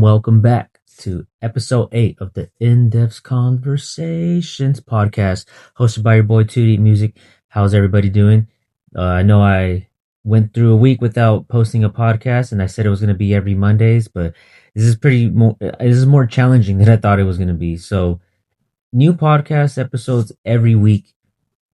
welcome back to episode 8 of the In-Depth Conversations podcast, hosted by your boy Cudi Music. How's everybody doing? I know I went through a week without posting a podcast, and I said it was going to be every Mondays, but this is more challenging than I thought it was going to be. So, new podcast episodes every week,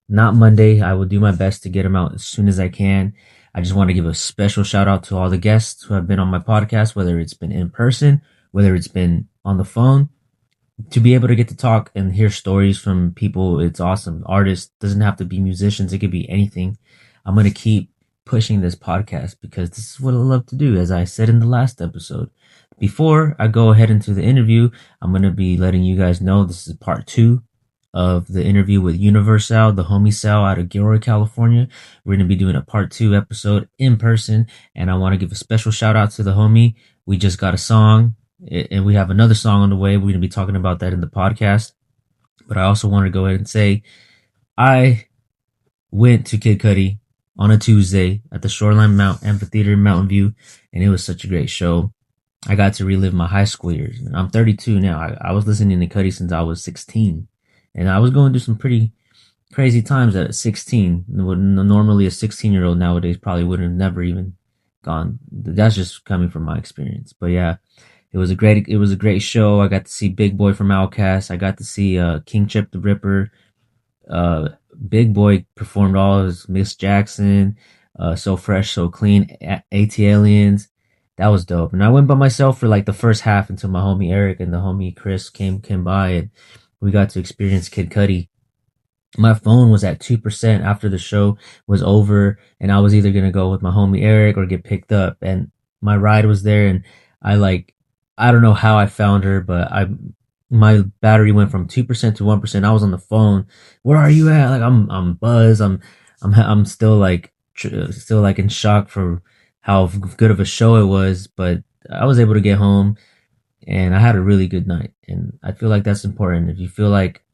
not Monday. I will do my best to get them out as soon as I can. I just want to give a special shout out to all the guests who have been on my podcast, whether it's been in person, whether it's been on the phone. To be able to get to talk and hear stories from people, it's awesome. Artists, doesn't have to be musicians, it could be anything. I'm going to keep pushing this podcast because this is what I love to do, as I said in the last episode. Before I go ahead into the interview, I'm going to be letting you guys know this is part 2 of the interview with Universal, the homie Sal out of Gilroy, California. We're going to be doing a part 2 episode in person, and I want to give a special shout out to the homie. We just got a song, and we have another song on the way. We're going to be talking about that in the podcast. But I also want to go ahead and say I went to Kid Cudi on a Tuesday at the Shoreline Mount Amphitheater in Mountain View, and it was such a great show. I got to relive my high school years. I'm 32 now. I was listening to Cudi since I was 16. And I was going through some pretty crazy times at 16. Normally a 16-year-old nowadays probably would have never even gone. That's just coming from my experience. But yeah, it was a great show. I got to see Big Boy from Outkast. I got to see King Chip the Ripper. Big Boy performed all his Miss Jackson, So Fresh, So Clean, AT-Aliens. That was dope. And I went by myself for like the first half until my homie Eric and the homie Chris came by, and we got to experience Kid Cudi. My phone was at 2% after the show was over, and I was either going to go with my homie Eric or get picked up. And my ride was there, and I don't know how I found her, but my battery went from 2% to 1%. I was on the phone. Where are you at? Like, I'm buzzed. I'm still like in shock for how good of a show it was, but I was able to get home. And I had a really good night. And I feel like that's important. If you feel like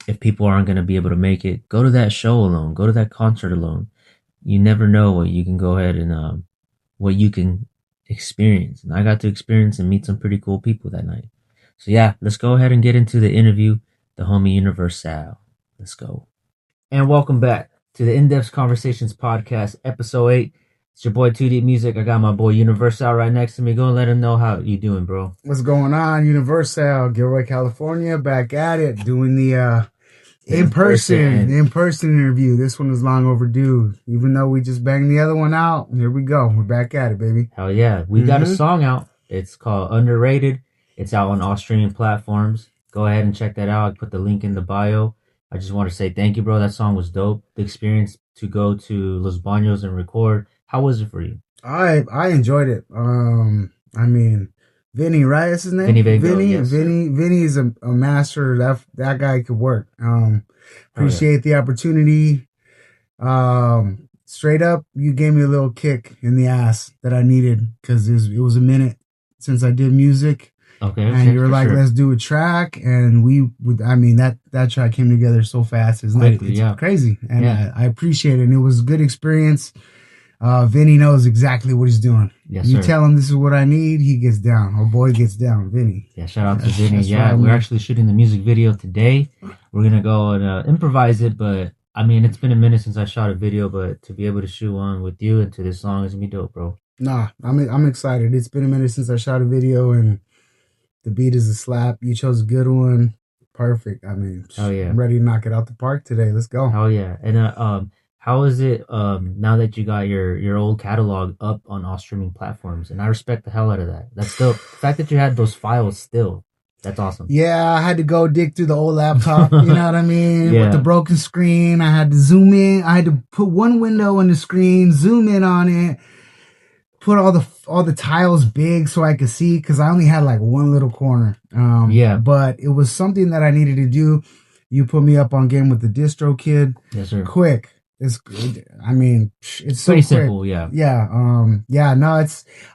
if people aren't going to be able to make it, go to that show alone. Go to that concert alone. You never know what you can go ahead and what you can experience. And I got to experience and meet some pretty cool people that night. So yeah, let's go ahead and get into the interview. The homie Universal. Let's go. And welcome back to the In-Depth Conversations podcast, episode 8. It's your boy 2D Music. I got my boy Universal right next to me. Go and let him know how you doing, bro. What's going on? Universal, Gilroy, California, back at it, doing the in-person interview. This one is long overdue. Even though we just banged the other one out, here we go. We're back at it, baby. Hell yeah. We got a song out. It's called Underrated. It's out on all streaming platforms. Go ahead and check that out. I put the link in the bio. I just want to say thank you, bro. That song was dope. The experience to go to Los Baños and record. How was it for you? I enjoyed it. I mean, Vinny, right? That's his name? Vinny Vega, yes, Vinny is a master. That guy could work. Appreciate the opportunity. Straight up, you gave me a little kick in the ass that I needed, because it was a minute since I did music. Okay. And you were like, let's do a track. And that track came together so fast. It's crazy. And I appreciate it. And it was a good experience. Vinny knows exactly what he's doing. Yes, you sir. Tell him this is what I need, he gets down. Our boy gets down, Vinny. Yeah, shout out to Vinny. Yeah, we're actually shooting the music video today. We're going to go and improvise it, but I mean, it's been a minute since I shot a video, but to be able to shoot one with you into this song is going to be dope, bro. Nah, I'm excited. It's been a minute since I shot a video, and the beat is a slap. You chose a good one. Perfect. I mean, yeah. I'm ready to knock it out the park today. Let's go. Oh yeah. And how is it now that you got your old catalog up on all streaming platforms? And I respect the hell out of that. That's still the fact that you had those files still. That's awesome. Yeah, I had to go dig through the old laptop, you know what I mean? Yeah. With the broken screen. I had to zoom in. I had to put one window on the screen, zoom in on it, put all the tiles big so I could see, because I only had like one little corner. But it was something that I needed to do. You put me up on game with the distro kid. Yes, sir. Quick. It's good. I mean, it's so pretty quick. simple, yeah. Yeah. No,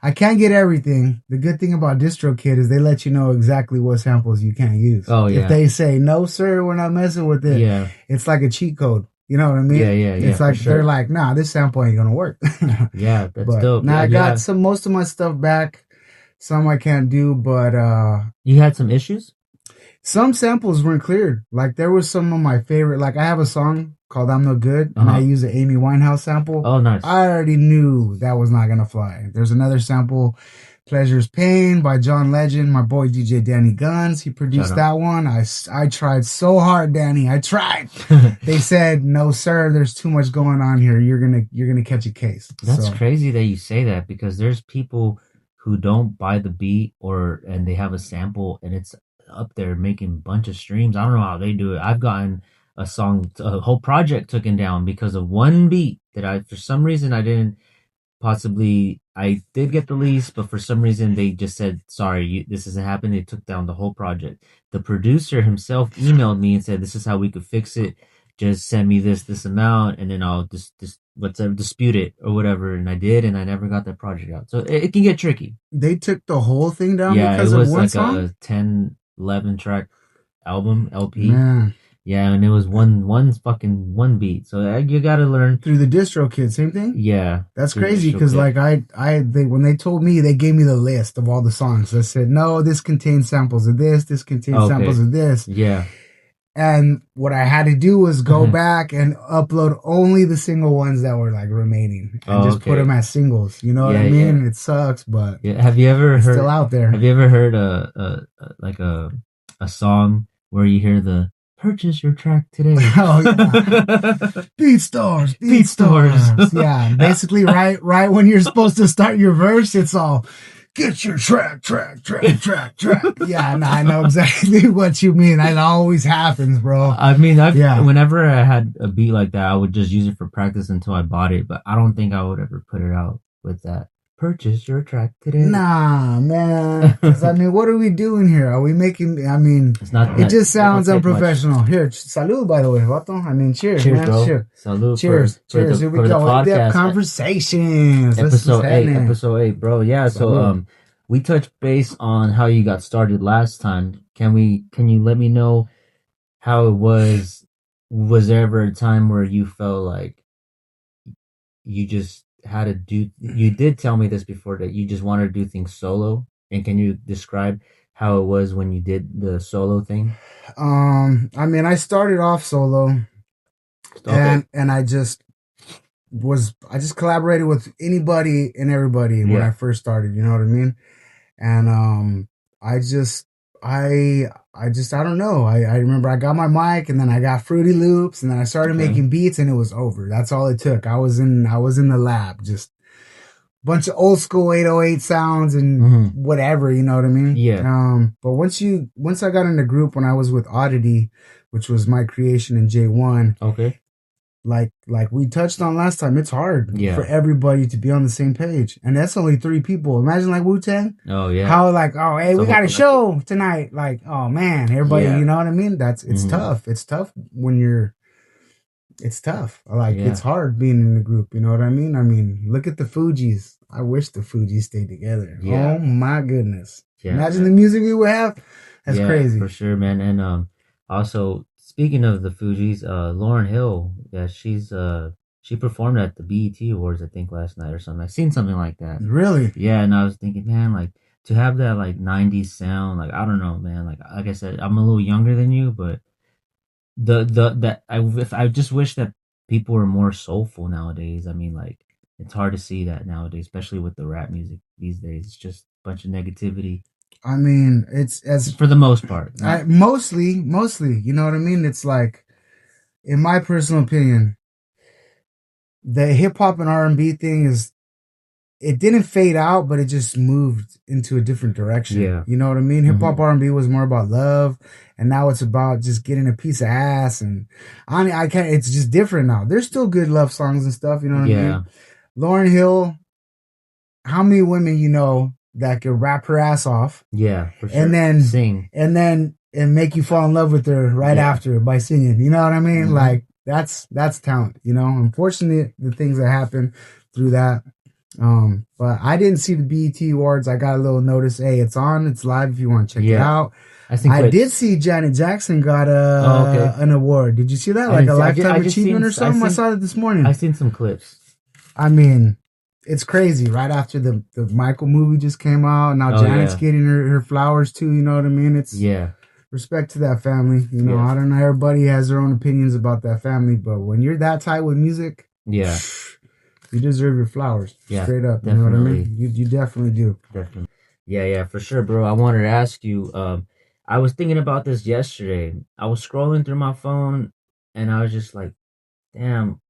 I can't get everything. The good thing about DistroKid is they let you know exactly what samples you can't use. Oh, yeah. If they say, no, sir, we're not messing with it. Yeah. It's like a cheat code. You know what I mean? Yeah. It's like, they're like, nah, this sample ain't gonna work. Yeah, that's dope. Now yeah, I got most of my stuff back. Some I can't do, but You had some issues? some samples weren't cleared. Like there was some of my favorite. Like I have a song called "I'm No Good" and I use an Amy Winehouse sample. Oh, nice. I already knew that was not gonna fly. There's another sample, "Pleasure's Pain" by John Legend. My boy DJ Danny Guns, he produced that one. I tried so hard, Danny. I tried. They said, "No, sir. There's too much going on here. You're gonna catch a case." That's crazy that you say that, because there's people who don't buy the beat and they have a sample and it's up there making a bunch of streams. I don't know how they do it. I've gotten a whole project taken down because of one beat that for some reason I didn't I did get the lease, but for some reason they just said, sorry, this isn't happening. They took down the whole project. The producer himself emailed me and said, this is how we could fix it. Just send me this amount and then I'll dispute it or whatever. And I did, and I never got that project out. So it can get tricky. They took the whole thing down because of one song? It was like a 10, 11 track album, LP. Man. Yeah, and it was one beat. So you got to learn through the DistroKid. Same thing. Yeah, that's crazy because like when they told me, they gave me the list of all the songs. I said, no, this contains samples of this. This contains samples of this. Yeah. And what I had to do was go back and upload only the single ones that were like remaining and just put them as singles. You know what I mean? Yeah. It sucks, but have you ever heard still out there? Have you ever heard a song where you hear the purchase your track today? Oh yeah, Beat Stars. Yeah, basically right when you're supposed to start your verse, it's all get your track. Yeah, no, I know exactly what you mean. That always happens, bro. I mean, whenever I had a beat like that, I would just use it for practice until I bought it, but I don't think I would ever put it out with that. Purchase your track today. Nah, man. I mean, what are we doing here? Are we making? I mean, it just sounds unprofessional. Here, salud, by the way, vato. I mean, cheers, man. Bro. Cheers. Salud. Cheers. Cheers. Here we go. Podcast. Conversations. Episode 8, bro. Yeah. So, we touched base on how you got started last time. Can you let me know how it was? Was there ever a time where you felt like you just had to do? You did tell me this before, that you just wanted to do things solo, and can you describe how it was when you did the solo thing? I mean, I started off solo, and I just collaborated with anybody and everybody when I first started. You know what I mean? And I don't know. I remember I got my mic, and then I got Fruity Loops, and then I started making beats, and it was over. That's all it took. I was in the lab, just a bunch of old school 808 sounds and whatever, you know what I mean? Yeah. But once I got in the group, when I was with Oddity, which was my creation in J1. Okay. Like we touched on last time, it's hard for everybody to be on the same page. And that's only 3 people. Imagine like Wu-Tang. Oh, yeah. How hey, we got a show tonight. Like, oh man, everybody, you know what I mean? It's tough. It's tough it's tough. It's hard being in the group. You know what I mean? I mean, look at the Fugees. I wish the Fugees stayed together. Yeah. Oh my goodness. Yeah, imagine the music we would have. That's crazy. For sure, man. And also, speaking of the Fugees, Lauryn Hill, she performed at the BET Awards, I think, last night or something. I've seen something like that. Really? Yeah, and I was thinking, man, like, to have that, like, 90s sound, like, I don't know, man. Like I said, I'm a little younger than you, but I just wish that people were more soulful nowadays. I mean, like, it's hard to see that nowadays, especially with the rap music these days. It's just a bunch of negativity. I mean, it's as for the most part. Mostly, you know what I mean? It's like, in my personal opinion, the hip hop and R&B thing it didn't fade out, but it just moved into a different direction. Yeah. You know what I mean? Hip hop R&B was more about love, and now it's about just getting a piece of ass. And I can't. It's just different now. There's still good love songs and stuff. You know what I mean? Lauryn Hill. How many women you know that could rap her ass off? Yeah, for sure. And then sing, and make you fall in love with her right after by singing. You know what I mean? Like that's talent. You know, unfortunately, the things that happen through that. But I didn't see the BET Awards. I got a little notice. Hey, it's on. It's live if you want to check it out. I did see Janet Jackson got an award. Did you see that? Like a lifetime achievement or something? I saw it this morning. I seen some clips. I mean, it's crazy. Right after the Michael movie just came out, now Oh Janet's yeah, getting her flowers too. You know what I mean? It's yeah, respect to that family. You know, yeah, I don't know. Everybody has their own opinions about that family, but when you're that tight with music, yeah, you deserve your flowers. yeah. Straight up. You know what I Definitely, mean? You definitely do. definitely. Yeah, yeah, for sure, bro. I wanted to ask you. I was thinking about this yesterday. I was scrolling through my phone, and I was just like, damn.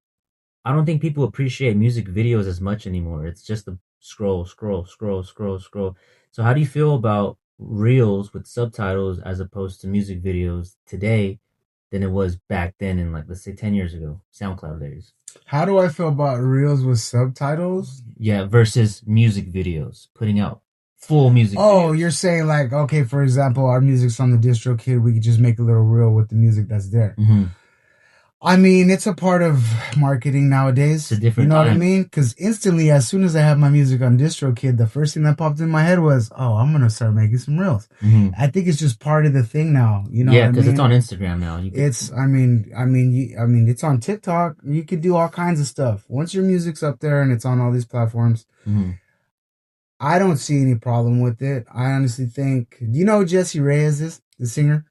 I don't think people appreciate music videos as much anymore. It's just a scroll, scroll, scroll, scroll, scroll. So how do you feel about reels with subtitles as opposed to music videos today than it was back then in, like, let's say 10 years ago, SoundCloud days? How do I feel about reels with subtitles? Yeah, versus music videos, putting out full music Oh, videos. you're saying like, okay, for example, our music's on the distro kid, we could just make a little reel with the music that's there. Mm-hmm. I mean, it's a part of marketing It's a nowadays. You different know what I time. mean? Because instantly, as soon as I have my music on DistroKid, the first thing that popped in my head was, "Oh, I'm gonna start making some reels." Mm-hmm. I think it's just part of the thing now. You know what Yeah, I because it's on mean? Instagram now. You could. It's, it's on TikTok. You could do all kinds of stuff. Once your music's up there and it's on all these platforms, Mm-hmm. I don't see any problem with it. I honestly think. Do you know who Jessie Reyes is? The singer,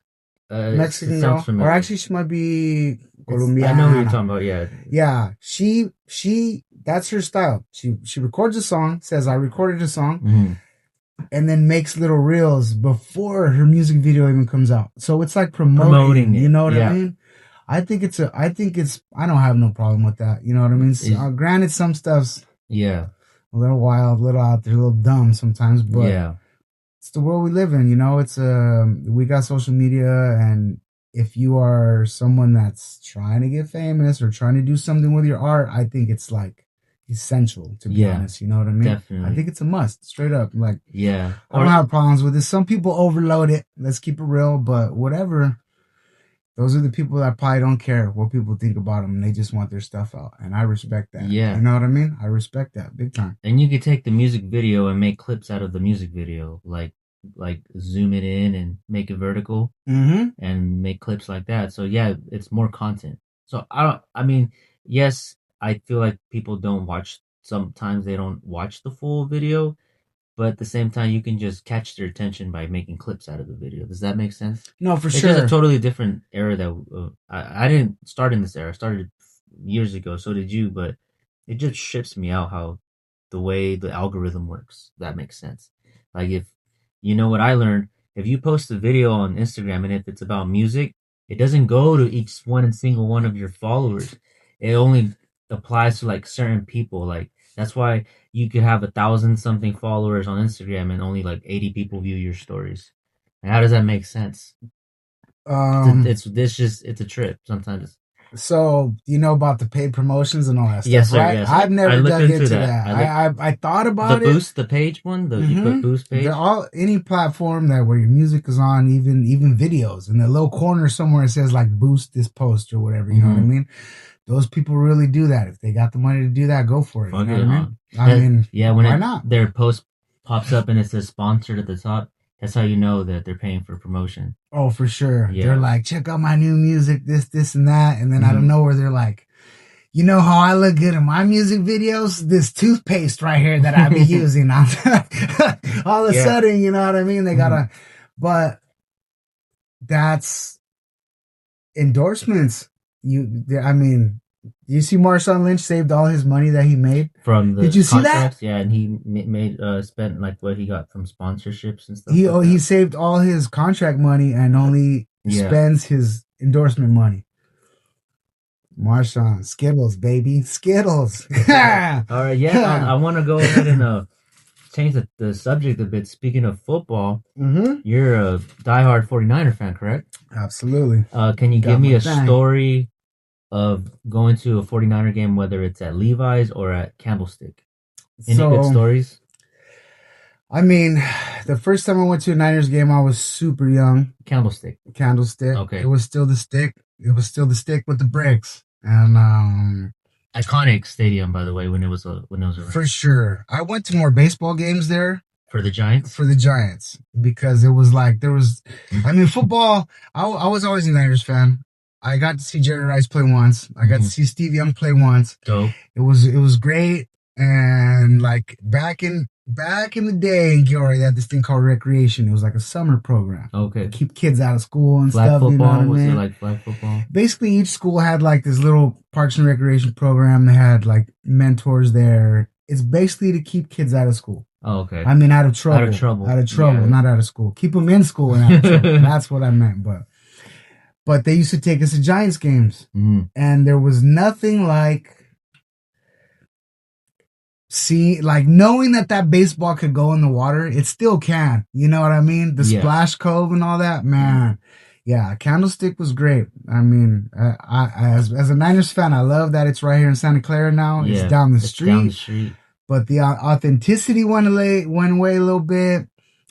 It Mexican sounds girl, or familiar. actually she might be I know who you're Colombiana. talking about. Yeah. Yeah, she that's her style. She records a song, says I recorded a song, Mm-hmm. and then makes little reels before her music video even comes out. So it's like promoting, Promoting you it. know what I Yeah. mean? I don't have no problem with that. You know what I mean? Is Granted, some stuff's yeah. a little wild, a little out there, a little dumb sometimes, but Yeah. it's the world we live in. You know, it's we got social media, and if you are someone that's trying to get famous or trying to do something with your art, I think it's like essential, to be Yeah. honest. You know what I mean? I Definitely. think it's a must, straight up. Like, Yeah. I don't Or have problems with it. Some people overload it. Let's keep it real, but whatever. Those are the people that probably don't care what people think about them, and they just want their stuff out. And I respect that. You yeah. know what I mean? I respect that big time. And you could take the music video and make clips out of the music video, like zoom it in and make it vertical Mm-hmm. and make clips like that. So yeah, it's more content. So I mean, yes, I feel like people don't watch sometimes they don't watch the full video, but at the same time you can just catch their attention by making clips out of the video. Does that make sense? No, for It's just a sure. totally different era that I didn't start in this era. I started years ago. So did you, but it just trips me out how the way the algorithm works. That makes sense. Like if you know what I learned, if you post a video on Instagram and if it's about music, it doesn't go to each one and single one of your followers. It only applies to like certain people. Like that's why you could have 1,000 something followers on Instagram and only like 80 people view your stories. And how does that make sense? Um, It's a trip sometimes. So you know about the paid promotions and all that Yes, stuff, sir. right? Yes, I've I never looked dug into into that. that. I thought The about it. boost, the page one. You put Mm-hmm. boost They're page. all any platform that where your music is on, even videos in the little corner somewhere it says like boost this post or whatever. You know what I Mm-hmm. mean? Those people really do that. If they got the money to do that, go for it. You Fuck know what it, I huh? mean? I mean, Yeah, when why it not? their post pops up and it says sponsored at the top, that's how you know that they're paying for promotion. Oh, for sure. They're Yeah. like, check out my new music, this, and that, and then out of Mm-hmm. nowhere they're like, you know how I look good in my music videos? This toothpaste right here that I be using. All of a Yeah. sudden, you know what I mean? They gotta, but that's endorsements. I mean, you see Marshawn Lynch saved all his money that he made? From the Did you see that? contracts, yeah, and he made spent like what he got from sponsorships and stuff He like he that. saved all his contract money and only Yeah. spends his endorsement money. Marshawn, Skittles, baby, Skittles. All right, yeah, I want to go ahead and change the subject a bit. Speaking of football, Mm-hmm. you're a diehard 49er fan, correct? Absolutely. Can you Got give me my a thing. story of going to a 49er game, whether it's at Levi's or at Candlestick? Any good stories? I mean, the first time I went to a Niners game, I was super young. Candlestick. Candlestick. Okay. It was still the stick. It was still the stick with the bricks. And Iconic stadium, by the way, when it was around. For sure. I went to more baseball games there. For the Giants? For the Giants. Because it was like, football, I was always a Niners fan. I got to see Jerry Rice play once. I got to see Steve Young play once. Dope. It was great. And like back in the day in Gilroy, they had this thing called recreation. It was like a summer program. Okay. Keep kids out of school and Flag stuff, you know what football? I Was it mean? like flag football? Basically each school had like this little parks and recreation program. They had like mentors there. It's basically to keep kids out of school. Oh, okay. I mean out of Out of trouble. trouble. Out of trouble, Yeah. not out of school. Keep them in school and out of trouble. That's what I meant, but they used to take us to Giants games. Mhm. And there was nothing like like knowing that baseball could go in the water. It still can, you know what I mean? The Yeah. splash cove and all that, man. Yeah, Candlestick was great. I mean, as a Niners fan, I love that it's right here in Santa Clara now. Yeah, It's down the it's street. down the street. But the authenticity went away a little bit.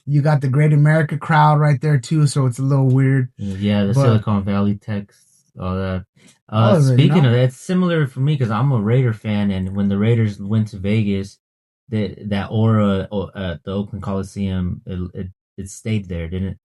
You got the Great America crowd right there too, so it's a little weird. Yeah, the But- Silicon Valley techs, all that. All of it, Speaking no? of that, it's similar for me because I'm a Raider fan, and when the Raiders went to Vegas, that aura at the Oakland Coliseum, it stayed there. Didn't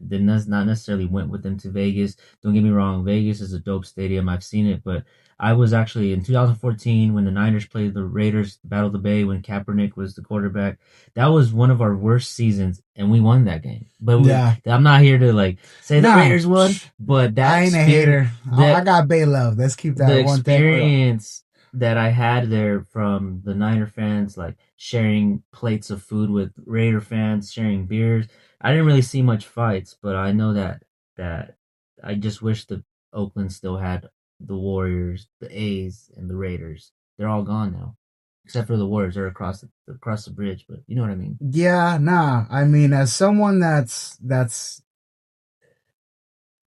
not necessarily went with them to Vegas. Don't get me wrong, Vegas is a dope stadium. I've seen it, but I was actually in 2014 when the Niners played the Raiders, Battle of the Bay, when Kaepernick was the quarterback. That was one of our worst seasons, and we won that game. But Yeah. I'm not here to like say the Nah. Raiders won, but that I ain't a spirit- hater. that- I got Bay love. Let's keep the that one thing real. experience that I had there from the Niner fans, like sharing plates of food with Raider fans, sharing beers. I didn't really see much fights, but I know that I just wish that Oakland still had the Warriors, the A's, and the Raiders. They're all gone now, except for the Warriors. They're across the bridge, but you know what I mean. Yeah, nah. I mean, as someone that's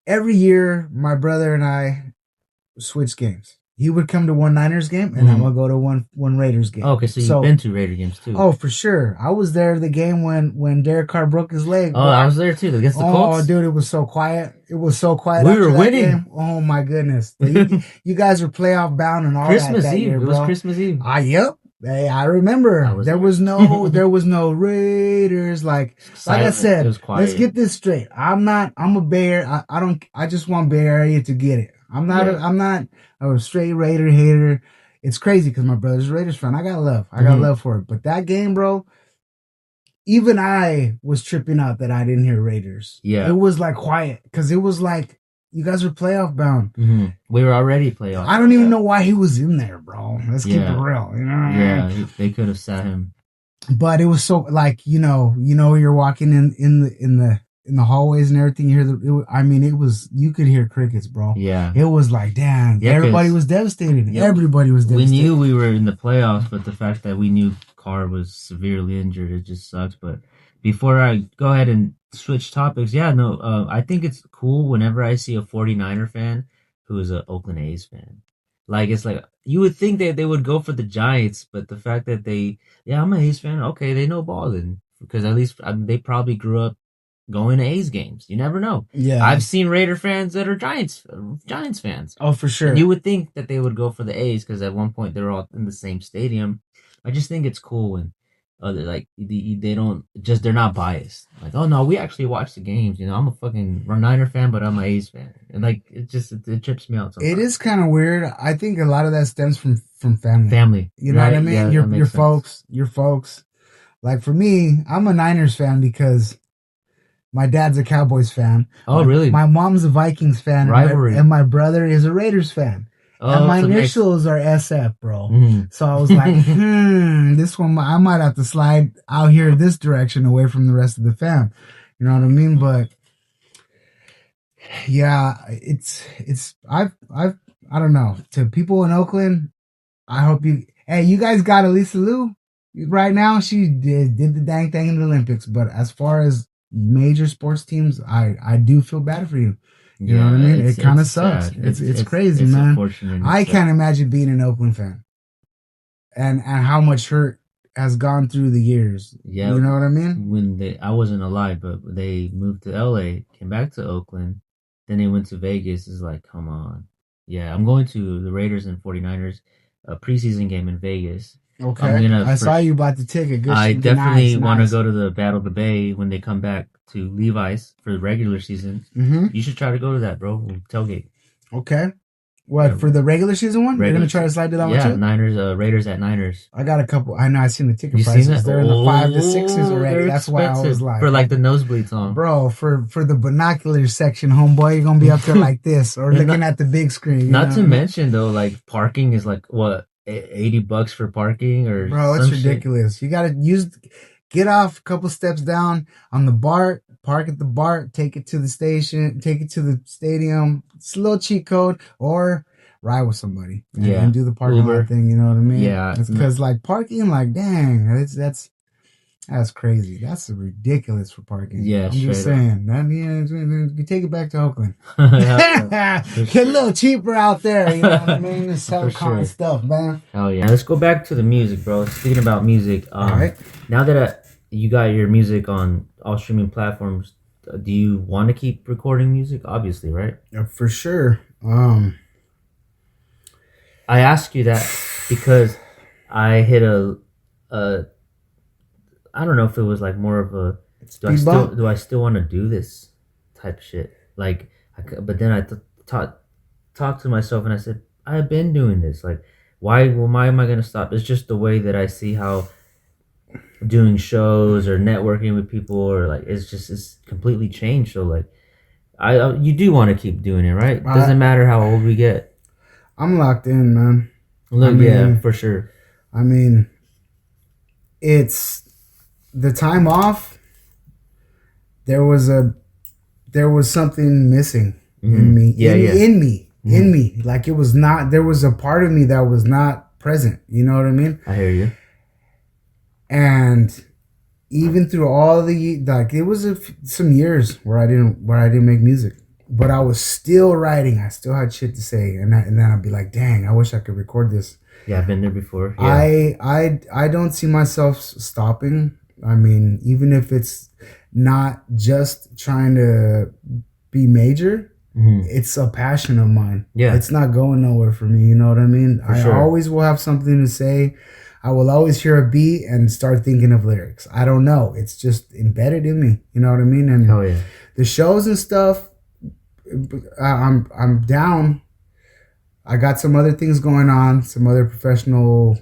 every year, my brother and I switch games. He would come to one Niners game, and I'm gonna go to one Raiders game. Okay, so you've been to Raider games too. Oh, for sure. I was there the game when Derek Carr broke his leg. Oh, I was there too against the Colts. Oh, dude, it was so quiet. It was so quiet. We after were that winning. game. Oh my goodness, you guys were playoff bound and all Christmas that Eve. year, It was bro. Christmas Eve. Yep. Hey, I remember. There was no Raiders. Like I said, It was quiet. let's get this straight. I'm a Bear. I just want Bay Area to get it. I'm not a straight Raider hater. It's crazy because my brother's a Raiders fan. I got love. I got love for it. But that game, bro, even I was tripping out that I didn't hear Raiders. Yeah. It was like quiet because it was like you guys were playoff bound. Mm-hmm. We were already playoff. I don't even know why he was in there, bro. Let's keep it real. You know what I mean? They could have sat him. But it was so like you're walking in the hallways and everything. You hear it was you could hear crickets, bro. Yeah, it was like damn. Yeah, everybody was devastated. Yeah, everybody was devastated. We knew we were in the playoffs, but the fact that we knew Carr was severely injured, it just sucks. But before I go ahead and switch topics, I think it's cool whenever I see a 49er fan who is an Oakland A's fan. Like, it's like, you would think that they would go for the Giants, but the fact that I'm an A's fan, okay, they know ball then. Because at least they probably grew up going to A's games. You never know. Yeah. I've seen Raider fans that are Giants fans. Oh, for sure. And you would think that they would go for the A's because at one point they were all in the same stadium. I just think it's cool when they don't just, they're not biased. Like, oh no, we actually watch the games. I'm a fucking Niner fan, but I'm an A's fan. And like, it trips me out sometimes. It is kind of weird. I think a lot of that stems from family. Family. You know what I mean? Yeah, your folks. Like for me, I'm a Niners fan because my dad's a Cowboys fan. Oh, really? My mom's a Vikings fan. Rivalry. And my brother is a Raiders fan. And my initials are SF, bro. Mm-hmm. So I was like, this one, I might have to slide out here this direction away from the rest of the fam. You know what I mean? But yeah, I don't know. To people in Oakland, I hope you guys got Elisa Lou right now. She did the dang thing in the Olympics. But as far as major sports teams, I do feel bad for you. You know what I mean? It kind of sucks. It's crazy, man. I can't imagine being an Oakland fan and how much hurt has gone through the years. Yeah. You know what I mean? I wasn't alive, but they moved to LA, came back to Oakland, then they went to Vegas. It's like, come on. Yeah, I'm going to the Raiders and 49ers preseason game in Vegas. Okay. I saw you bought the ticket. Good. I definitely want to go to the Battle of the Bay when they come back to Levi's for the regular season. Mm-hmm. You should try to go to that, bro. Tailgate. Okay. What, for the regular season one? You're Regular gonna try to slide to that one Yeah, too? Niners, Raiders at Niners. I got a couple. I know. I seen the ticket You seen prices. that? They're in the 5 to 6s Oh, already. they're That's why I was expensive like, for like the nosebleeds on. bro, for the binocular section, homeboy, you're gonna be up there like this or looking at the big screen. You Not know? to mention though, like parking is like what, $80 for parking or bro, it's some ridiculous. shit. You gotta get off a couple steps down on the BART, park at the BART, take it to the station, take it to the stadium. It's a little cheat code, or ride with somebody and do the parking lot thing. You know what I mean? Yeah, it's because like parking, like dang, that's crazy. That's ridiculous for parking. Yeah, I'm just saying. You take it back to Oakland. Get a little cheaper out there. You know what I mean? This hell kind of stuff, man. Oh yeah. Let's go back to the music, bro. Speaking about music, all right. Now that you got your music on all streaming platforms, do you want to keep recording music? Obviously, right? Yeah, for sure. I ask you that because I hit a I don't know if it was like more of a do I still want to do this type shit, like, but then I talked to myself and I said, I've been doing this, like, why am I gonna stop? It's just the way that I see how doing shows or networking with people, or like, it's completely changed. So like, you do want to keep doing it, right? Doesn't matter how old we get. I'm locked in, man. Look, yeah, for sure. I mean, it's the time off. There was something missing in me. In me. Like it was not. There was a part of me that was not present. You know what I mean? I hear you. And even through all the, like, it was some years where I didn't make music, but I was still writing. I still had shit to say, and then I'd be like, dang, I wish I could record this. Yeah, I've been there before. Yeah. I don't see myself stopping. I mean, even if it's not just trying to be major, it's a passion of mine. Yeah, it's not going nowhere for me. You know what I mean? I always will have something to say. I will always hear a beat and start thinking of lyrics. I don't know. It's just embedded in me. You know what I mean? And the shows and stuff, I'm down. I got some other things going on, some other professional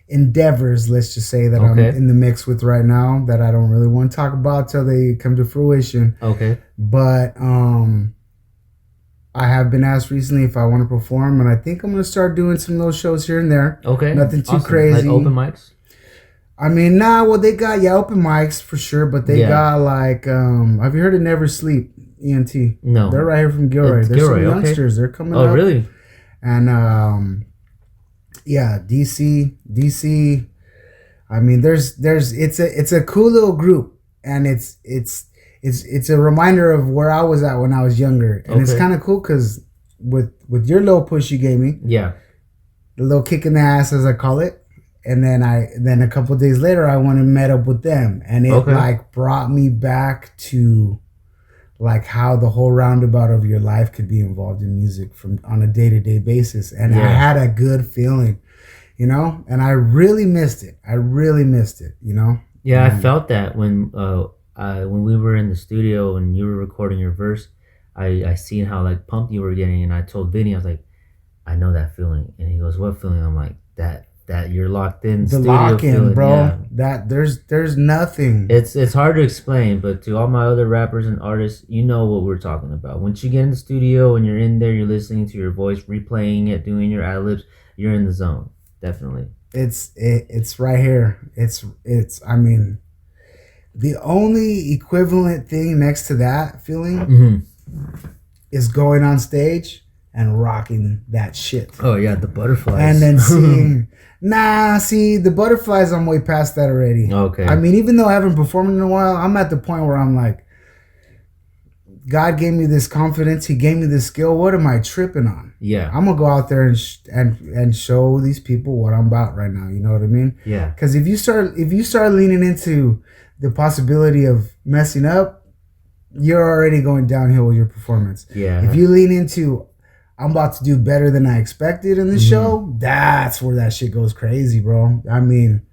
endeavors, let's just say, that I'm in the mix with right now that I don't really want to talk about till they come to fruition. Okay. But I have been asked recently if I want to perform, and I think I'm going to start doing some of those shows here and there. Okay. Nothing too crazy. Like open mics? I mean, well, they got, open mics for sure, but they got like, have you heard of Never Sleep, ENT? No. They're right here from Gilroy. There's some youngsters. They're coming up. Oh, really? And, yeah, DC. I mean, it's a cool little group, and it's a reminder of where I was at when I was younger, and it's kind of cool because with your little push you gave me, the little kick in the ass, as I call it, and then a couple of days later I went and met up with them, and it like brought me back to like how the whole roundabout of your life could be involved in music on a day-to-day basis, and I had a good feeling, you know, and I really missed it. You know. Yeah, I felt that when we were in the studio and you were recording your verse, I seen how like pumped you were getting, and I told Vinny, I was like, I know that feeling, and he goes, what feeling? I'm like, that you're locked in. The lock in, bro. Yeah. That there's nothing. It's hard to explain, but to all my other rappers and artists, you know what we're talking about. Once you get in the studio and you're in there, you're listening to your voice, replaying it, doing your ad libs, you're in the zone. Definitely. It's right here. It's I mean, the only equivalent thing next to that feeling is going on stage and rocking that shit. Oh yeah, the butterflies. And then seeing the butterflies, I'm way past that already. Okay. I mean, even though I haven't performed in a while, I'm at the point where I'm like, God gave me this confidence. He gave me this skill. What am I tripping on? Yeah. I'm gonna go out there and show these people what I'm about right now. You know what I mean? Yeah. Because if you start leaning into the possibility of messing up, you're already going downhill with your performance. Yeah. If you lean into, I'm about to do better than I expected in the show, that's where that shit goes crazy, bro. I mean,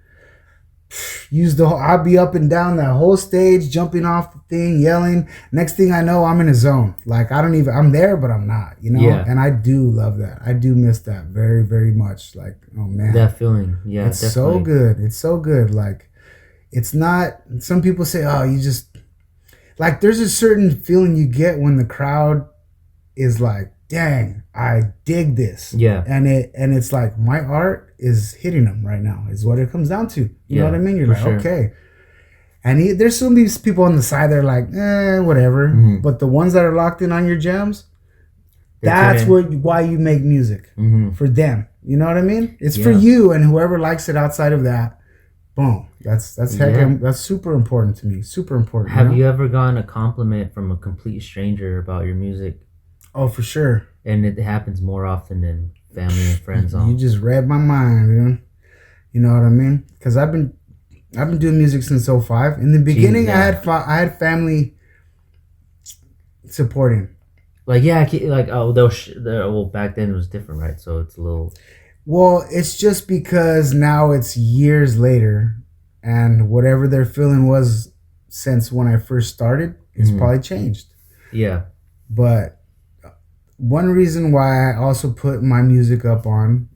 I'll be up and down that whole stage, jumping off the thing, yelling. Next thing I know, I'm in a zone. Like I'm there, but I'm not, you know? Yeah. And I do love that. I do miss that very, very much. Like, oh man. That feeling. Yeah. It's so good. It's so good. Like, it's not, some people say, oh, you just, like, there's a certain feeling you get when the crowd is like, dang, I dig this. Yeah. And it's like, my art is hitting them right now, is what it comes down to. You know what I mean? You're like, sure. okay. And there's some of these people on the side that are like, whatever. Mm-hmm. But the ones that are locked in on your jams, that's why you make music. Mm-hmm. For them. You know what I mean? It's for you and whoever likes it outside of that. Boom. That's super important to me. Super important. Have you ever gotten a compliment from a complete stranger about your music? Oh, for sure. And it happens more often than family and friends. You just read my mind, man. You know what I mean? Because I've been doing music since 2005. In the beginning, I had family supporting. Like well, back then it was different, right? So it's a little. Well, it's just because now it's years later, and whatever their feeling was since when I first started, it's probably changed. Yeah. But one reason why I also put my music up on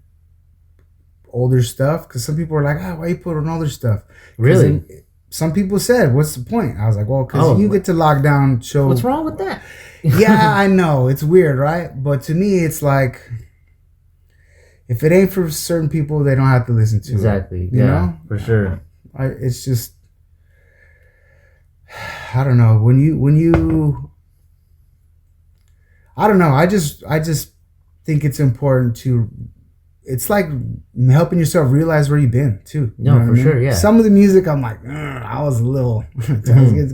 older stuff, because some people are like, why you put on older stuff? Really? Some people said, what's the point? I was like, well, because you get to lock down show. What's wrong with that? Yeah, I know. It's weird, right? But to me, it's like, if it ain't for certain people, they don't have to listen to it. Exactly. You know? For sure. It's just, I don't know. When you I don't know. I just think it's important to. It's like helping yourself realize where you've been too. No, for sure. Yeah. Some of the music, I'm like, I was a little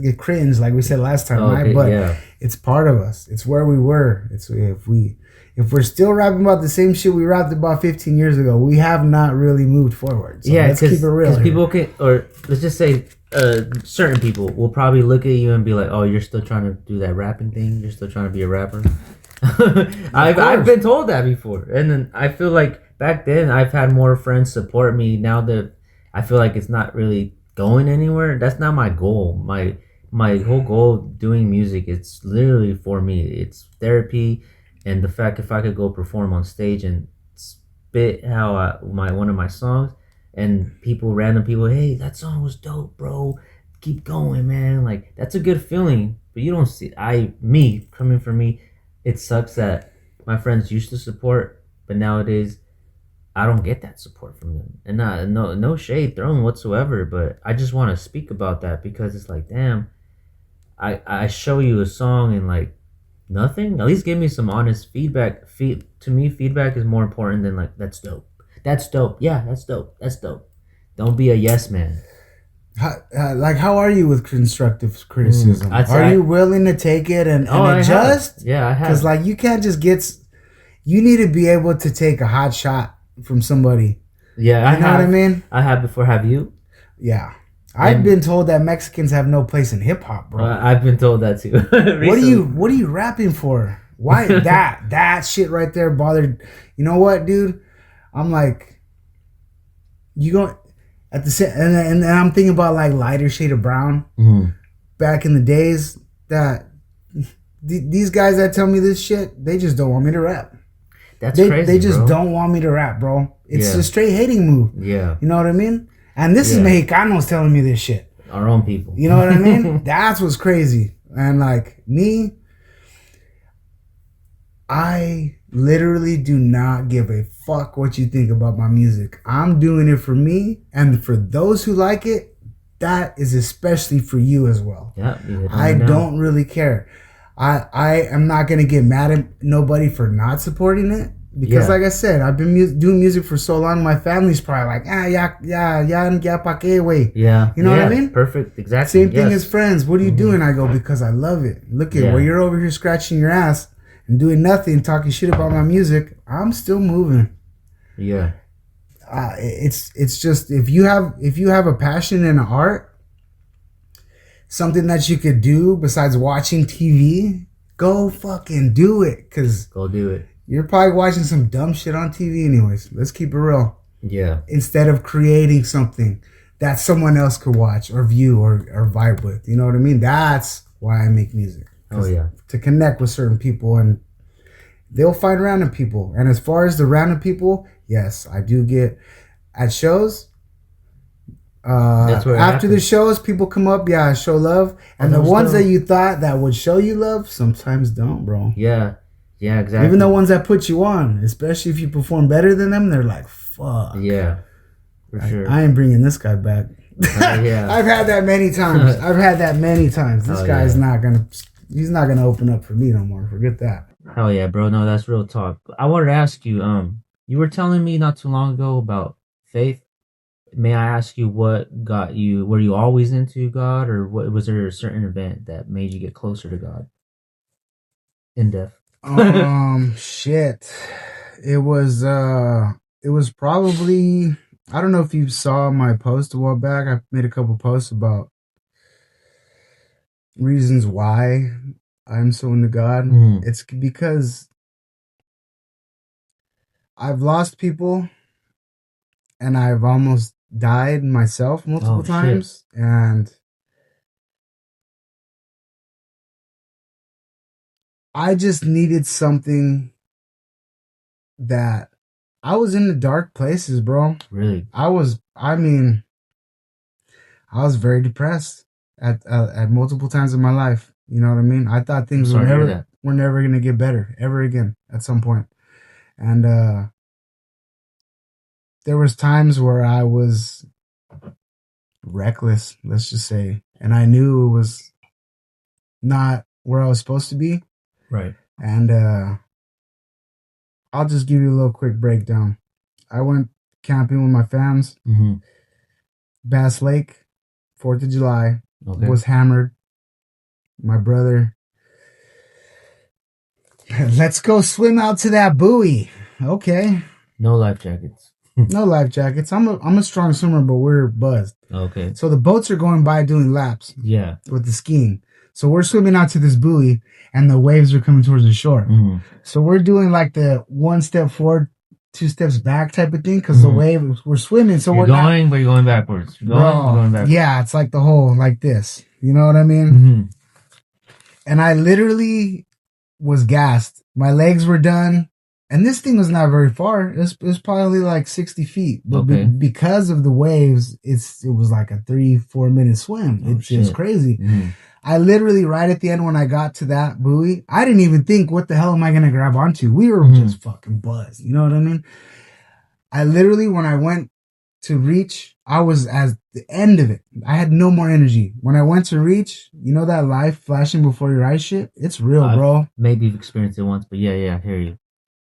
get cringe, like we said last time, right? But it's part of us. It's where we were. It's if we're still rapping about the same shit we rapped about 15 years ago, we have not really moved forward. So let's keep it real. Because people can, or let's just say, certain people will probably look at you and be like, "Oh, you're still trying to do that rapping thing. You're still trying to be a rapper." I've been told that before, and then I feel like back then I've had more friends support me. Now that I feel like it's not really going anywhere, that's not my goal. My whole goal doing music, it's literally for me. It's therapy, and the fact if I could go perform on stage and spit one of my songs, and random people, hey, that song was dope, bro. Keep going, man. Like, that's a good feeling. But you don't see coming from me, it sucks that my friends used to support, but nowadays I don't get that support from them. And no shade thrown whatsoever, but I just want to speak about that because it's like, damn, I show you a song and like nothing. At least give me some honest feedback. To me, feedback is more important than like, that's dope. That's dope. Yeah, that's dope. That's dope. Don't be a yes man. How are you with constructive criticism? Are you willing to take it and adjust? Yeah, I have. Because like you can't just you need to be able to take a hot shot from somebody. Yeah, you know what I mean? I have before. Have you? Yeah. I've been told that Mexicans have no place in hip hop, bro. I've been told that too. What are you rapping for? Why that shit right there bothered? You know what, dude? I'm like, you go at the same, and I'm thinking about like lighter shade of brown. Mm-hmm. Back in the days, that these guys that tell me this shit, they just don't want me to rap. That's crazy. They just don't want me to rap, bro. It's a straight hating move. Yeah, you know what I mean. And this is Mexicanos telling me this shit. Our own people. You know what I mean? That's what's crazy. And like me, I literally do not give a fuck what you think about my music. I'm doing it for me, and for those who like it, that is especially for you as well. Yeah, I don't really care. I am not gonna get mad at nobody for not supporting it because, like I said, I've been doing music for so long. My family's probably like, ya pa qué, wey. Yeah, you know what I mean? Perfect, exactly. Same thing as friends. What are you doing? I go, because I love it. Look at where you're over here scratching your ass and doing nothing, talking shit about my music. I'm still moving. Yeah. It's just if you have a passion in art, something that you could do besides watching TV, go fucking do it. Go do it. You're probably watching some dumb shit on TV anyways. Let's keep it real. Yeah. Instead of creating something that someone else could watch or view or vibe with. You know what I mean? That's why I make music. Oh yeah. To connect with certain people, and they'll find random people. And as far as the random people, yes, I do get at shows. That's where it After the happens. shows, people come up, yeah, show love, and the those ones that dope. you thought that would show you love sometimes don't, bro. Yeah. Yeah, exactly. Even the ones that put you on, especially if you perform better than them, they're like, "Fuck, Yeah, for sure. I ain't bringing this guy back." Yeah. I've had that many times. I've had that many times. This guy's yeah. not gonna. He's not gonna open up for me no more. Forget that. Hell yeah, bro. No, that's real talk. I wanted to ask you, you were telling me not too long ago about faith. May I ask you what got you? Were you always into God, or what was there a certain event that made you get closer to God? In depth. Shit. It was probably, I don't know if you saw my post a while back. I made a couple posts about reasons why I'm so into God. Mhm. It's because I've lost people and I've almost died myself multiple Oh shit. times, and I just needed something that I was in the dark places, bro. Really? I mean, I was very depressed at multiple times in my life. You know what I mean? I thought I'm things sorry to hear that. were never gonna get better ever again at some point. And there was times where I was reckless, let's just say, and I knew it was not where I was supposed to be. Right. And I'll just give you a little quick breakdown. I went camping with my fams, Mm-hmm. Bass Lake, 4th of July, Okay. was hammered. My brother, let's go swim out to that buoy. Okay. No life jackets. No life jackets. I'm a strong swimmer, but we're buzzed. Okay. So the boats are going by doing laps Yeah. with the skiing. So we're swimming out to this buoy and the waves are coming towards the shore. Mm-hmm. So we're doing like the 1 step forward, 2 steps back type of thing because the waves, we're swimming. So you're going, but you're going backwards. You're going backwards. Yeah, it's like the whole, like this. You know what I mean? Mm-hmm. And I literally was gassed. My legs were done. And this thing was not very far. It was probably like 60 feet. But because of the waves, it was like a 3-4 minute swim. It's just crazy. Mm-hmm. I literally, right at the end when I got to that buoy, I didn't even think, what the hell am I going to grab onto? We were just fucking buzzed. You know what I mean? I literally, when I went to reach, I was at the end of it. I had no more energy. When I went to reach, you know that life flashing before your eyes shit? It's real, bro. Maybe you've experienced it once, but yeah, I hear you.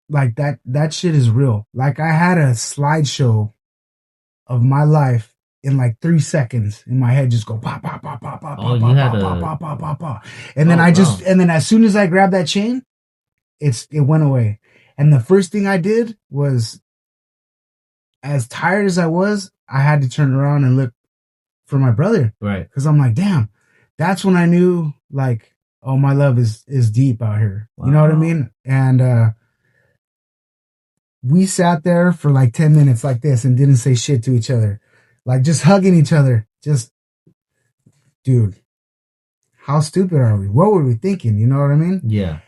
Like that shit is real. Like I had a slideshow of my life in like 3 seconds in my head, just go pop, pop, pop, pop, pop, pop, pop, pop, pop, pop, pop, pop, pop. And then and then as soon as I grabbed that chain, it went away. And the first thing I did was, as tired as I was, I had to turn around and look for my brother. Right. Because I'm like, damn, that's when I knew, like, oh, my love is deep out here. Wow. You know what I mean? And we sat there for like 10 minutes like this and didn't say shit to each other. Like just hugging each other. Just, dude, how stupid are we? What were we thinking? You know what I mean? Yeah.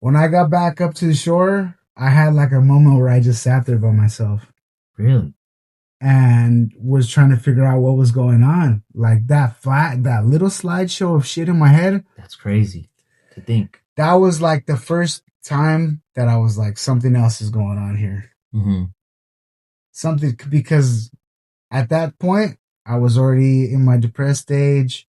When I got back up to the shore, I had like a moment where I just sat there by myself. Really? And was trying to figure out what was going on. Like that little slideshow of shit in my head. That's crazy to think. That was like the first time that I was like, something else is going on here. Mm-hmm. Something, because at that point, I was already in my depressed stage.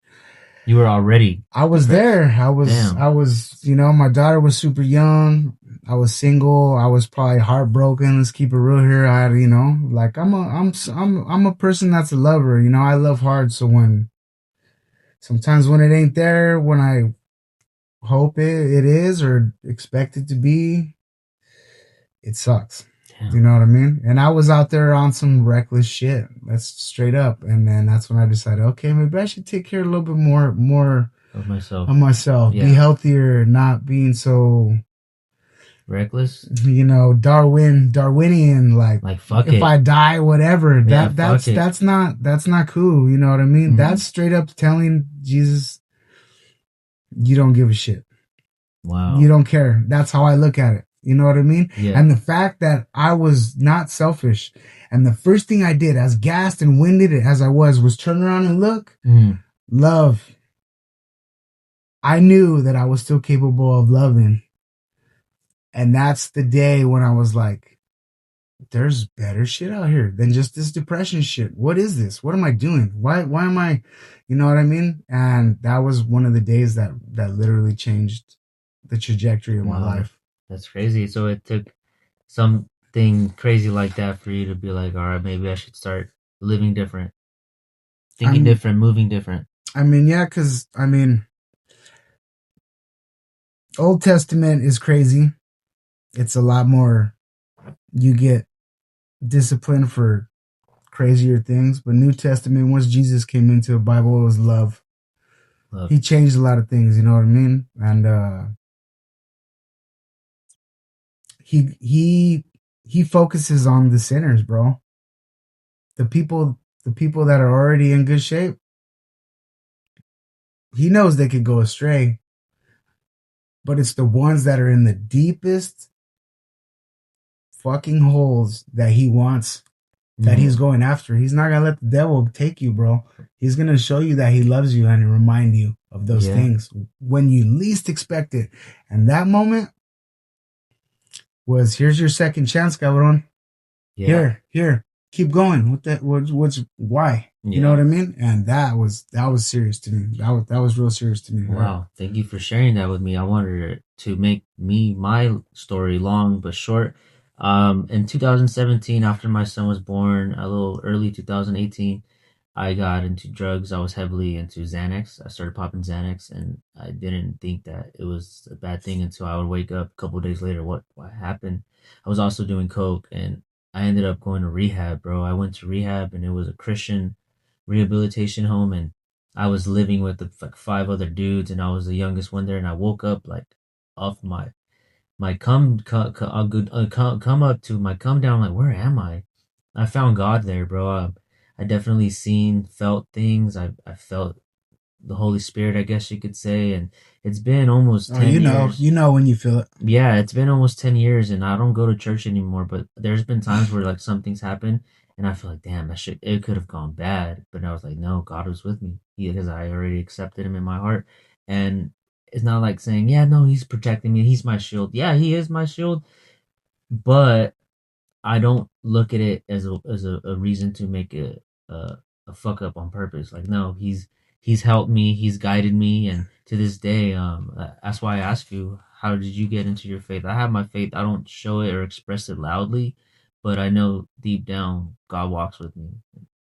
You were already. I was there. I was, you know, my daughter was super young. I was single. I was probably heartbroken. Let's keep it real here. I had, you know, like I'm a person that's a lover. You know, I love hard. So sometimes when it ain't there, when I hope it is or expect it to be, it sucks. Damn. You know what I mean? And I was out there on some reckless shit. That's straight up. And then that's when I decided, okay, maybe I should take care a little bit more of myself. Yeah. Be healthier, not being so Reckless. Darwinian, like fuck if it. I die, whatever. Yeah, That's not cool. You know what I mean? Mhm. That's straight up telling Jesus, you don't give a shit. Wow. You don't care. That's how I look at it. You know what I mean? Yeah. And the fact that I was not selfish, and the first thing I did, as gassed and winded as I was turn around and look. Mhm. Love. I knew that I was still capable of loving. And that's the day when I was like, there's better shit out here than just this depression shit. What is this? What am I doing? Why am I, you know what I mean? And that was one of the days that literally changed the trajectory of my life. That's crazy. So it took something crazy like that for you to be like, all right, maybe I should start living different, thinking different, moving different. I mean, yeah, because Old Testament is crazy. It's a lot more, you get discipline for crazier things. But New Testament, once Jesus came into the Bible, it was love. He changed a lot of things, you know what I mean? And he focuses on the sinners, bro. The people that are already in good shape. He knows they could go astray. But it's the ones that are in the deepest fucking holes that he wants, that he's going after. He's not gonna let the devil take you, bro. He's gonna show you that he loves you and remind you of those things when you least expect it. And that moment was, here's your second chance, cabrón. Here, keep going. What's why? You know what I mean? And that was serious to me. That was real serious to me. Wow. Thank you for sharing that with me. I wanted to make my story long but short. In 2017, after my son was born, a little early 2018, I got into drugs. I was heavily into Xanax. I started popping Xanax, and I didn't think that it was a bad thing until I would wake up a couple of days later. What happened? I was also doing coke, and I ended up going to rehab, bro. I went to rehab, and it was a Christian rehabilitation home, and I was living with like 5 other dudes, and I was the youngest one there. And I woke up like off my come up to my come down. Like, where am I? I found God there, bro. I definitely felt things. I felt the Holy Spirit, I guess you could say. And it's been almost 10 years. You know when you feel it. Yeah, it's been almost 10 years, and I don't go to church anymore. But there's been times where like something's happened, and I feel like, damn, it could have gone bad. But I was like, no, God was with me because I already accepted Him in my heart. And it's not like saying, yeah, no, He's protecting me. He's my shield. Yeah, He is my shield. But I don't look at it as a reason to make a fuck up on purpose. Like, no, he's helped me, he's guided me, and to this day, that's why I asked you, how did you get into your faith? I have my faith. I don't show it or express it loudly, but I know deep down God walks with me.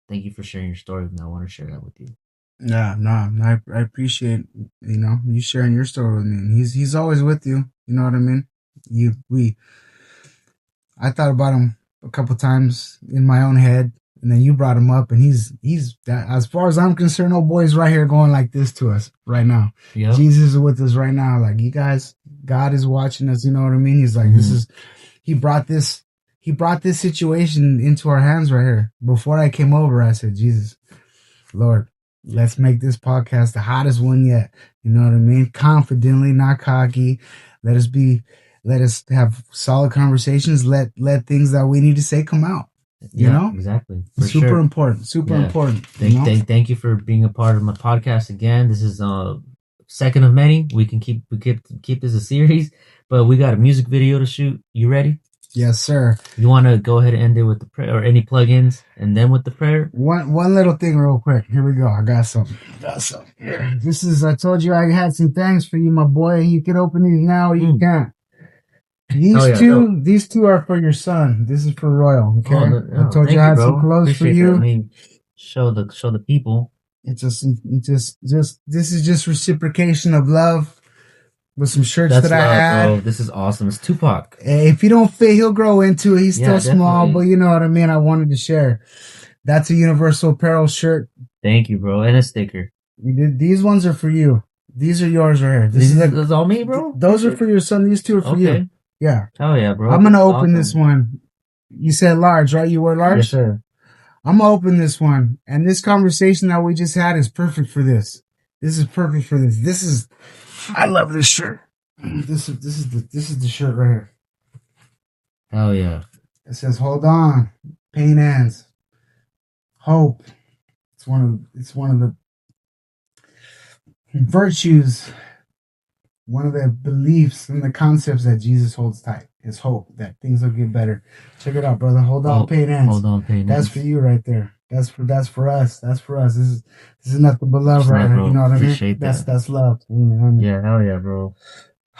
Thank you for sharing your story, and I want to share that with you. Yeah, no, I appreciate, you sharing your story with me. He's always with you. You know what I mean? I thought about him a couple times in my own head, and then you brought him up, and he's that, as far as I'm concerned, old boy's right here going like this to us right now. Yep. Jesus is with us right now. Like, you guys, God is watching us. You know what I mean? He's like, he brought this situation into our hands right here. Before I came over, I said, Jesus, Lord, let's make this podcast the hottest one yet. You know what I mean? Confidently, not cocky. Let us have solid conversations. Let things that we need to say come out. You know? Exactly. Super important. Super important. Thank you for being a part of my podcast again. This is second of many. We can keep this a series, but we got a music video to shoot. You ready? Yes, sir. You want to go ahead and end it with the prayer or any plugins, and then with the prayer? One little thing real quick. Here we go. I got something. Here. This is, I told you I had some things for you, my boy. You can open these now or you can't. These two are for your son. This is for Royal. Okay. I told you I had some clothes for you. I mean, show the people. It's just this is just reciprocation of love. With some shirts that I had. Oh, this is awesome. It's Tupac. If he don't fit, he'll grow into it. He's still small, but you know what I mean? I wanted to share. That's a Universal Apparel shirt. Thank you, bro. And a sticker. These ones are for you. These are yours right here. This is all me, bro? Those are for your son. These two are for you. Yeah. Oh yeah, bro. I'm gonna That's open this awesome. one. You said large, right? You were large? Yes, sir. I'm gonna open this one. And this conversation that we just had is perfect for this. This is perfect for this. I love this shirt. This is the shirt right here. Hell yeah. It says hold on. Pain ends. Hope. It's one of the virtues, one of the beliefs and the concepts that Jesus holds tight. His hope that things will get better. Check it out, brother. Hold on, pain ends. Hold on, pain ends. That's for you right there. That's for us. That's for us. This is nothing but love right here. You know what I mean? That's love. You know what I mean? Yeah, hell yeah, bro.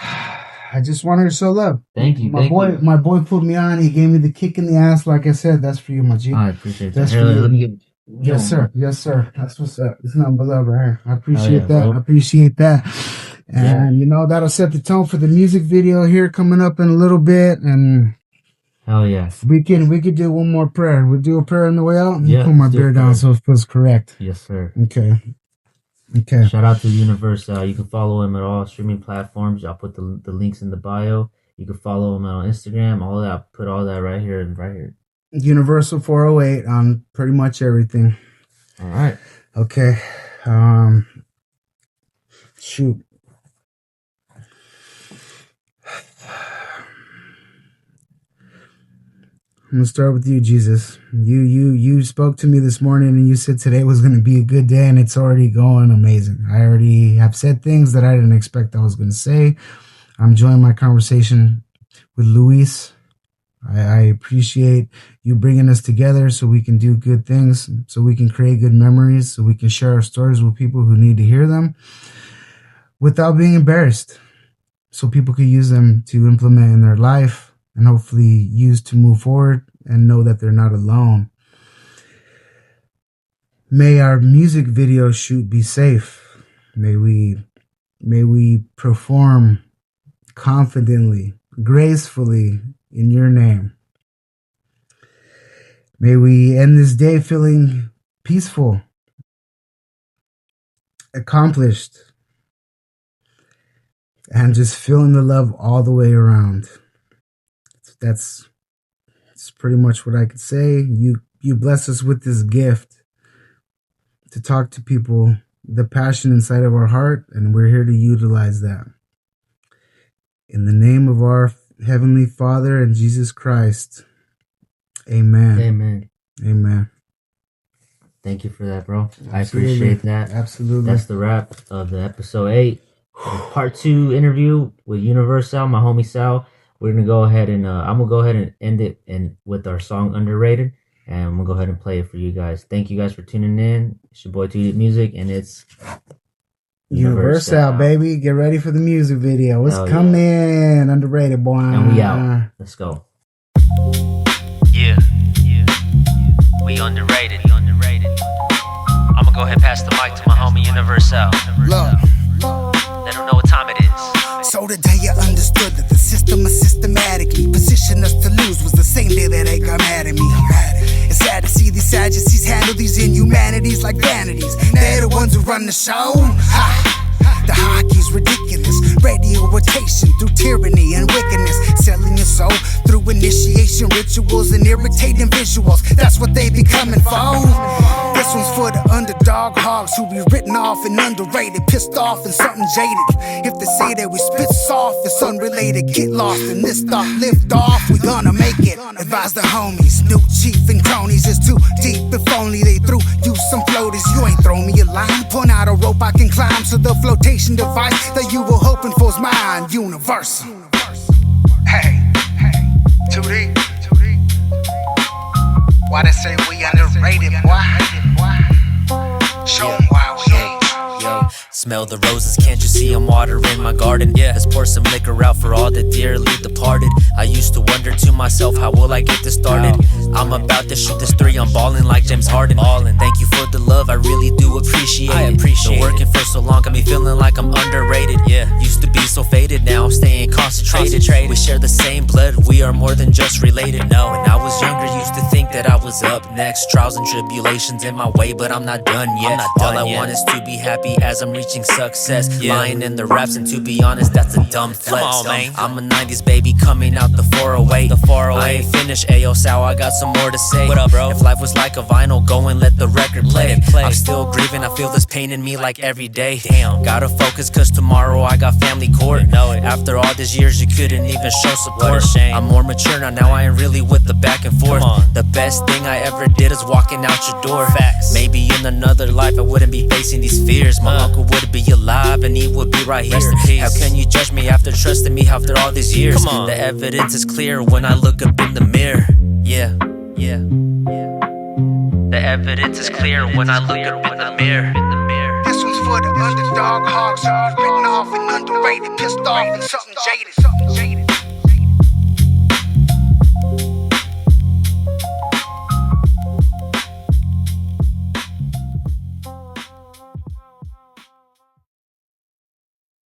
I just wanted to show love. Thank you. My boy put me on. He gave me the kick in the ass. Like I said, that's for you, my G. I appreciate that. That's for you. Let me get. Yes, sir. Yes, sir. That's what's up. It's nothing but love right here. I appreciate that. Bro. I appreciate that. And you know, that'll set the tone for the music video here coming up in a little bit. And hell yeah, we could do one more prayer. We'll do a prayer on the way out. Yeah, put my beer down so it feels correct. Yes, sir. Okay. Shout out to Universal. You can follow him at all streaming platforms. I'll put the links in the bio. You can follow him on Instagram. All that. I'll put all that right here. Universal 408 on pretty much everything. All right. Okay. Shoot. I'm gonna start with you, Jesus. You spoke to me this morning and you said today was gonna be a good day, and it's already going amazing. I already have said things that I didn't expect I was gonna say. I'm enjoying my conversation with Luis. I appreciate you bringing us together so we can do good things, so we can create good memories, so we can share our stories with people who need to hear them without being embarrassed, so people can use them to implement in their life and hopefully use to move forward and know that they're not alone. May our music video shoot be safe. May we perform confidently, gracefully in your name. May we end this day feeling peaceful, accomplished, and just feeling the love all the way around. That's pretty much what I could say. You bless us with this gift to talk to people, the passion inside of our heart, and we're here to utilize that. In the name of our Heavenly Father and Jesus Christ, amen. Amen. Amen. Thank you for that, bro. Absolutely. I appreciate that. Absolutely. That's the wrap of the episode 8. Part 2 interview with Universal, my homie Sal. We're gonna go ahead and I'm gonna go ahead and end it with our song Underrated, and I'm gonna go ahead and play it for you guys. Thank you guys for tuning in. It's your boy Cudi Music, and it's Universal, baby. Get ready for the music video. It's coming. Yeah. Underrated, boy. And we out. Let's go. Yeah. We underrated. I'm gonna go ahead and pass the mic to my homie Universal. Look. Let them know what time it is. So the day I understood that the system is systematically positioned us to lose was the same day that they got mad at me. It's sad to see these Sadducees handle these inhumanities like vanities. They're the ones who run the show. The hierarchy's ridiculous. Radio rotation through tyranny and wickedness. Selling your soul through initiation rituals and irritating visuals. That's what they be coming for. This one's for the underdog hogs who be written off and underrated, pissed off and something jaded. If they say that we spit soft, it's unrelated. Get lost in this thought, lift off, we gonna make it. Advise the homies, new chief and cronies is too deep. If only they threw you some floaters. You ain't throw me a line, point out a rope I can climb. So the flotation device that you were hoping for's mine. Universal. Hey, 2D. Why they say we underrated, boy? Show 'em why we ain't. Yo, smell the roses, can't you see I'm watering my garden? Yeah, let's pour some liquor out for all the dearly departed. I used to wonder to myself, how will I get this started? I'm about to shoot this 3, I'm balling like James Harden. Thank you for the love, I really do appreciate it. Been working for so long, got me feeling like I'm underrated. Yeah, used to be so faded, now I'm staying concentrated. We share the same blood, we are more than just related. No, when I was younger, used to think that I was up next. Trials and tribulations in my way, but I'm not done yet. All I want is to be happy as I'm reaching chasing success, lying in the raps, and to be honest, that's a dumb flex. Come on, man. I'm a 90s baby coming out the 408. I ain't finished, ayo, Sal, I got some more to say. What up, bro? If life was like a vinyl, go and let the record play. I'm still grieving, I feel this pain in me like every day. Damn, gotta focus, cause tomorrow I got family court. After all these years, you couldn't even show support. I'm more mature now I ain't really with the back and forth. The best thing I ever did is walking out your door. Facts. Maybe in another life I wouldn't be facing these fears. My uncle would be alive and he would be right here. How can you judge me after trusting me after all these years? The evidence is clear when I look up in the mirror. Yeah. The evidence is clear when I look up in the mirror. This one's for the underdog hogs, written off and underrated, pissed off and something jaded.